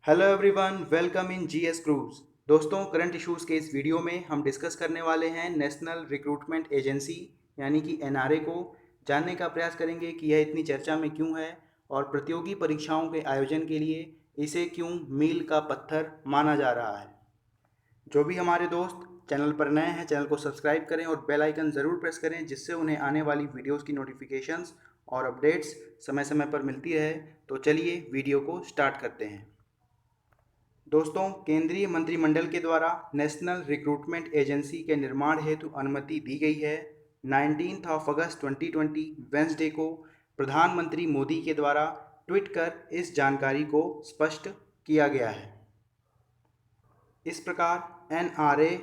Hello everyone, welcome in GS cruise. दोस्तों, current issues के इस वीडियो में हम डिस्कस करने वाले हैं नेशनल रिक्रूटमेंट एजेंसी यानी कि एनआरए को। जानने का प्रयास करेंगे कि यह इतनी चर्चा में क्यों है और प्रतियोगी परीक्षाओं के आयोजन के लिए इसे क्यों मील का पत्थर माना जा रहा है। जो भी हमारे दोस्त चैनल पर नए हैं, चैनल को सब्सक्राइब करें और बेल आइकन ज़रूर प्रेस करें, जिससे उन्हें आने वाली वीडियोज़ की नोटिफिकेशंस और अपडेट्स समय समय पर मिलती रहे। तो चलिए वीडियो को स्टार्ट करते हैं। दोस्तों, केंद्रीय मंत्रिमंडल के द्वारा नेशनल रिक्रूटमेंट एजेंसी के निर्माण हेतु अनुमति दी गई है। 19 अगस्त 2020 वेंसडे को प्रधानमंत्री मोदी के द्वारा ट्वीट कर इस जानकारी को स्पष्ट किया गया है। इस प्रकार एनआरए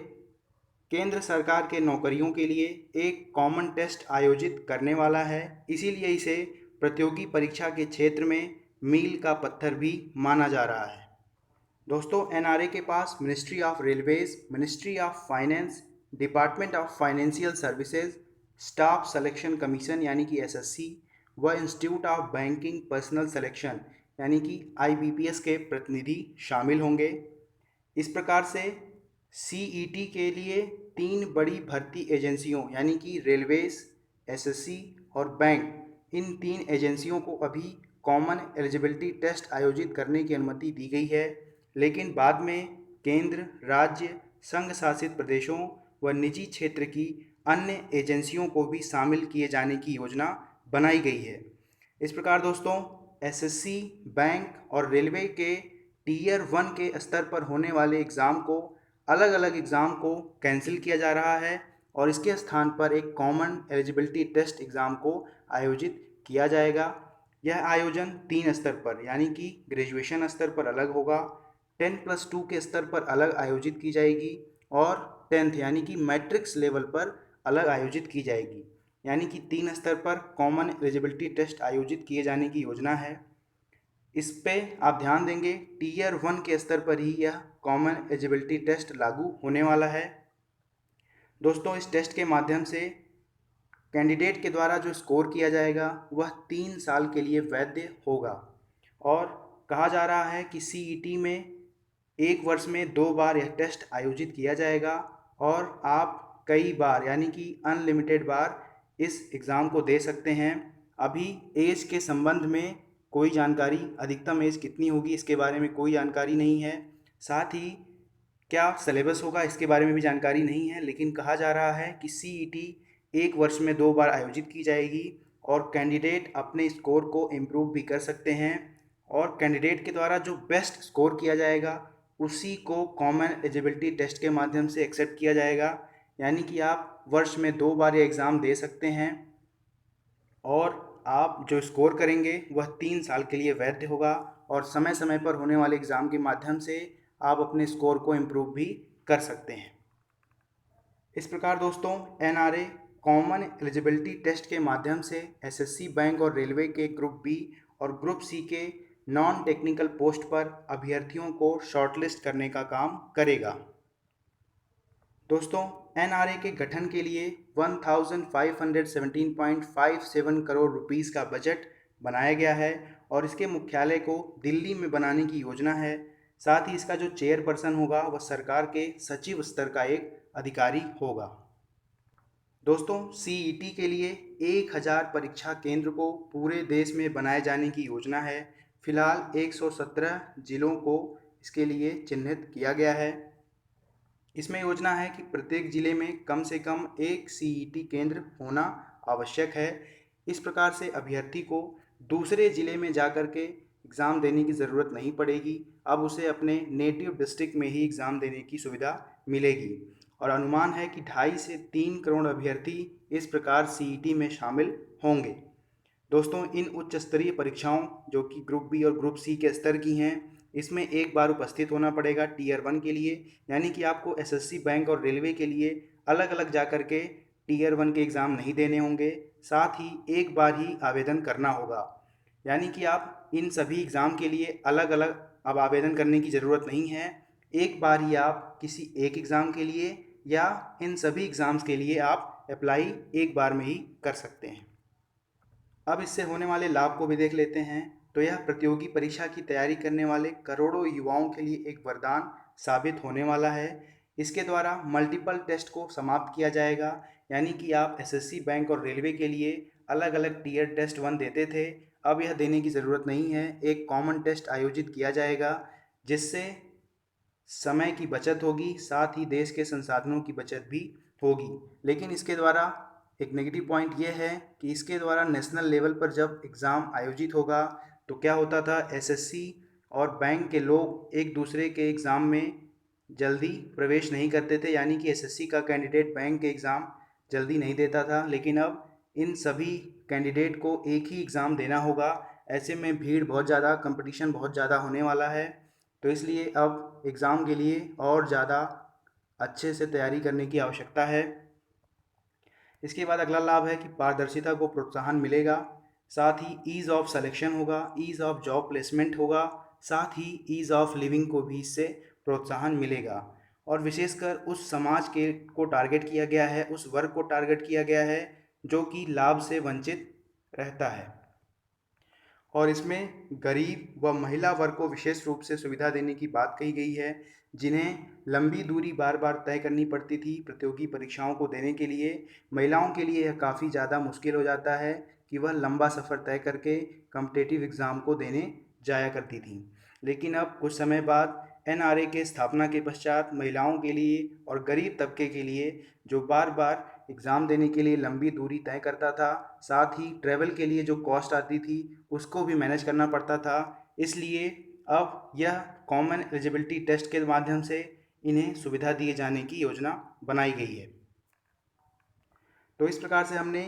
केंद्र सरकार के नौकरियों के लिए एक कॉमन टेस्ट आयोजित करने वाला है, इसीलिए इसे प्रतियोगी परीक्षा के क्षेत्र में मील का पत्थर भी माना जा रहा है। दोस्तों, एनआरए के पास ministry of railways, ministry of finance, department of financial services, staff selection commission यानी कि एसएससी व institute of banking personnel selection यानी कि आईबीपीएस के प्रतिनिधि शामिल होंगे। इस प्रकार से सीईटी के लिए तीन बड़ी भर्ती एजेंसियों यानी कि रेलवेज, एसएससी और बैंक, इन तीन एजेंसियों को अभी कॉमन एलिजिबिलिटी टेस्ट आयोजित करने की अनुमति दी गई है, लेकिन बाद में केंद्र, राज्य, संघ शासित प्रदेशों व निजी क्षेत्र की अन्य एजेंसियों को भी शामिल किए जाने की योजना बनाई गई है। इस प्रकार दोस्तों, एसएससी, बैंक और रेलवे के टीयर 1 के स्तर पर होने वाले एग्ज़ाम को, अलग अलग एग्ज़ाम को कैंसिल किया जा रहा है और इसके स्थान पर एक कॉमन एलिजिबिलिटी टेस्ट एग्ज़ाम को आयोजित किया जाएगा। यह आयोजन 3 स्तर पर यानी कि ग्रेजुएशन स्तर पर अलग होगा, 10+2 के स्तर पर अलग आयोजित की जाएगी और 10th यानी कि मैट्रिक्स लेवल पर अलग आयोजित की जाएगी। यानी कि 3 स्तर पर कॉमन एलिजिबिलिटी टेस्ट आयोजित किए जाने की योजना है। इस पे आप ध्यान देंगे, टीयर 1 के स्तर पर ही यह कॉमन एलिजिबिलिटी टेस्ट लागू होने वाला है। दोस्तों, इस टेस्ट के माध्यम से कैंडिडेट के द्वारा जो स्कोर किया जाएगा वह 3 साल के लिए वैध होगा और कहा जा रहा है कि सीईटी में एक वर्ष में 2 बार यह टेस्ट आयोजित किया जाएगा और आप कई बार यानी कि अनलिमिटेड बार इस एग्ज़ाम को दे सकते हैं। अभी एज के संबंध में कोई जानकारी, अधिकतम एज कितनी होगी इसके बारे में कोई जानकारी नहीं है। साथ ही क्या सिलेबस होगा इसके बारे में भी जानकारी नहीं है, लेकिन कहा जा रहा है कि सीईटी एक वर्ष में 2 बार आयोजित की जाएगी और कैंडिडेट अपने स्कोर को इम्प्रूव भी कर सकते हैं और कैंडिडेट के द्वारा जो बेस्ट स्कोर किया जाएगा उसी को कॉमन एलिजिबिलिटी टेस्ट के माध्यम से एक्सेप्ट किया जाएगा। यानी कि आप वर्ष में 2 बार ये एग्ज़ाम दे सकते हैं और आप जो स्कोर करेंगे वह 3 साल के लिए वैध होगा और समय समय पर होने वाले एग्ज़ाम के माध्यम से आप अपने स्कोर को इम्प्रूव भी कर सकते हैं। इस प्रकार दोस्तों, एनआरए कॉमन एलिजिबिलिटी टेस्ट के माध्यम से एसएससी, बैंक और रेलवे के ग्रुप बी और ग्रुप सी के नॉन टेक्निकल पोस्ट पर अभ्यर्थियों को शॉर्टलिस्ट करने का काम करेगा। दोस्तों, एनआरए के गठन के लिए 1517.57 करोड़ रुपीस का बजट बनाया गया है और इसके मुख्यालय को दिल्ली में बनाने की योजना है। साथ ही इसका जो चेयरपर्सन होगा वह सरकार के सचिव स्तर का एक अधिकारी होगा। दोस्तों, सीईटी के लिए 1000 परीक्षा केंद्र को पूरे देश में बनाए जाने की योजना है। फिलहाल 117 जिलों को इसके लिए चिन्हित किया गया है। इसमें योजना है कि प्रत्येक ज़िले में कम से कम एक सीईटी केंद्र होना आवश्यक है। इस प्रकार से अभ्यर्थी को दूसरे ज़िले में जाकर के एग्ज़ाम देने की ज़रूरत नहीं पड़ेगी। अब उसे अपने नेटिव डिस्ट्रिक्ट में ही एग्ज़ाम देने की सुविधा मिलेगी और अनुमान है कि 2.5 से 3 करोड़ अभ्यर्थी इस प्रकार सीईटी में शामिल होंगे। दोस्तों, इन उच्च स्तरीय परीक्षाओं जो कि ग्रुप बी और ग्रुप सी के स्तर की हैं, इसमें एक बार उपस्थित होना पड़ेगा टीयर 1 के लिए। यानी कि आपको एसएससी, बैंक और रेलवे के लिए अलग अलग जा कर के टीयर 1 के एग्ज़ाम नहीं देने होंगे, साथ ही एक बार ही आवेदन करना होगा। यानी कि आप इन सभी एग्ज़ाम के लिए अलग अलग अब आवेदन करने की ज़रूरत नहीं है। एक बार ही आप किसी एक एग्ज़ाम के लिए या इन सभी एग्ज़ाम्स के लिए आप अप्लाई एक बार में ही कर सकते हैं। अब इससे होने वाले लाभ को भी देख लेते हैं। तो यह प्रतियोगी परीक्षा की तैयारी करने वाले करोड़ों युवाओं के लिए एक वरदान साबित होने वाला है। इसके द्वारा मल्टीपल टेस्ट को समाप्त किया जाएगा, यानी कि आप एसएससी, बैंक और रेलवे के लिए अलग अलग टीयर टेस्ट 1 देते थे, अब यह देने की ज़रूरत नहीं है। एक कॉमन टेस्ट आयोजित किया जाएगा जिससे समय की बचत होगी, साथ ही देश के संसाधनों की बचत भी होगी। लेकिन इसके द्वारा एक नेगेटिव पॉइंट ये है कि इसके द्वारा नेशनल लेवल पर जब एग्ज़ाम आयोजित होगा तो क्या होता था, एसएससी और बैंक के लोग एक दूसरे के एग्ज़ाम में जल्दी प्रवेश नहीं करते थे, यानी कि एसएससी का कैंडिडेट बैंक के एग्ज़ाम जल्दी नहीं देता था। लेकिन अब इन सभी कैंडिडेट को एक ही एग्ज़ाम देना होगा। ऐसे में भीड़ बहुत ज़्यादा, कंपटीशन बहुत ज़्यादा होने वाला है। तो इसलिए अब एग्ज़ाम के लिए और ज़्यादा अच्छे से तैयारी करने की आवश्यकता है। इसके बाद अगला लाभ है कि पारदर्शिता को प्रोत्साहन मिलेगा, साथ ही ईज़ ऑफ सिलेक्शन होगा, ईज़ ऑफ जॉब प्लेसमेंट होगा, साथ ही ईज़ ऑफ लिविंग को भी इससे प्रोत्साहन मिलेगा। और विशेषकर उस समाज के को टारगेट किया गया है, उस वर्ग को टारगेट किया गया है जो कि लाभ से वंचित रहता है। और इसमें गरीब व महिला वर्ग को विशेष रूप से सुविधा देने की बात कही गई है, जिन्हें लंबी दूरी बार बार तय करनी पड़ती थी प्रतियोगी परीक्षाओं को देने के लिए। महिलाओं के लिए यह काफ़ी ज़्यादा मुश्किल हो जाता है कि वह लंबा सफ़र तय करके कॉम्पिटिटिव एग्ज़ाम को देने जाया करती थी। लेकिन अब कुछ समय बाद एनआरए के स्थापना के पश्चात महिलाओं के लिए और गरीब तबके के लिए, जो बार बार एग्ज़ाम देने के लिए लंबी दूरी तय करता था, साथ ही ट्रैवल के लिए जो कॉस्ट आती थी उसको भी मैनेज करना पड़ता था, इसलिए अब यह कॉमन एलिजिबिलिटी टेस्ट के माध्यम से इन्हें सुविधा दिए जाने की योजना बनाई गई है। तो इस प्रकार से हमने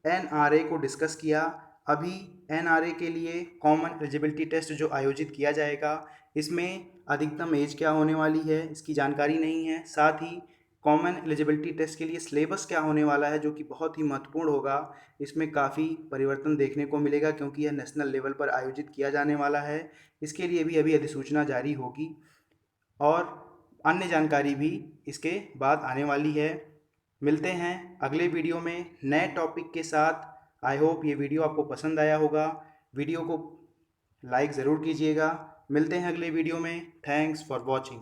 एनआरए को डिस्कस किया। अभी एनआरए के लिए कॉमन एलिजिबिलिटी टेस्ट जो आयोजित किया जाएगा, इसमें अधिकतम एज क्या होने वाली है इसकी जानकारी नहीं है। साथ ही कॉमन एलिजिबिलिटी टेस्ट के लिए सिलेबस क्या होने वाला है, जो कि बहुत ही महत्वपूर्ण होगा। इसमें काफ़ी परिवर्तन देखने को मिलेगा क्योंकि यह नेशनल लेवल पर आयोजित किया जाने वाला है। इसके लिए भी अभी अधिसूचना जारी होगी और अन्य जानकारी भी इसके बाद आने वाली है। मिलते हैं अगले वीडियो में नए टॉपिक के साथ। आई होप ये वीडियो आपको पसंद आया होगा। वीडियो को लाइक ज़रूर कीजिएगा। मिलते हैं अगले वीडियो में। Thanks for watching.